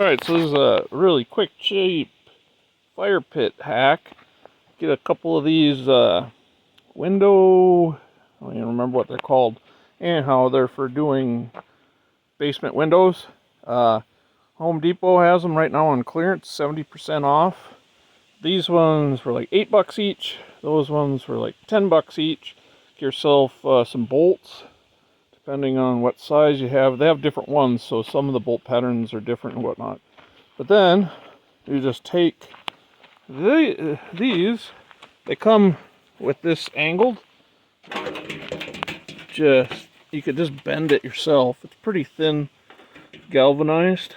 Alright, so this is a really quick, cheap fire pit hack. Get a couple of these window, I don't even remember what they're called. Anyhow, they're for doing basement windows. Home Depot has them right now on clearance, 70% off. These ones were like $8 each. Those ones were like $10 each. Get yourself some bolts, depending on what size you have. They have different ones, so some of the bolt patterns are different and whatnot. But then you just take these. They come with this angled. You could just bend it yourself. It's pretty thin, galvanized.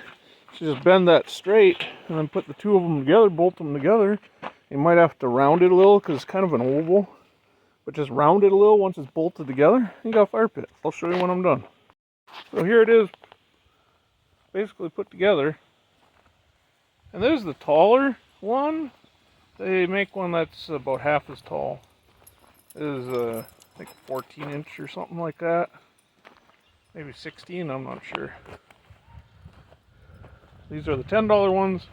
So just bend that straight and then put the two of them together, bolt them together. You might have to round it a little because it's kind of an oval, but just round it a little once it's bolted together. You got a fire pit. I'll show you when I'm done. So here it is, basically put together. And there's the taller one. They make one that's about half as tall. It is I think 14 inch or something like that. Maybe 16, I'm not sure. These are the $10 ones.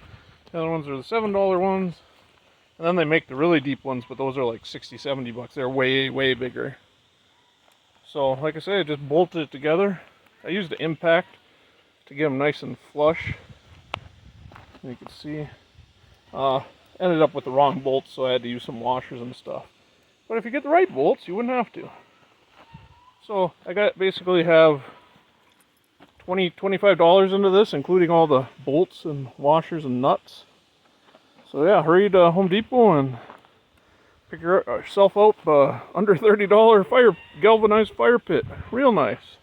The other ones are the $7 ones. And then they make the really deep ones, but those are like 60, 70 bucks. They're way, way bigger. So, like I say, I just bolted it together. I used the impact to get them nice and flush. You can see. Ended up with the wrong bolts, so I had to use some washers and stuff. But if you get the right bolts, you wouldn't have to. So, I basically have $25 into this, including all the bolts and washers and nuts. So yeah, hurry to Home Depot and pick yourself up under $30 galvanized fire pit. Real nice.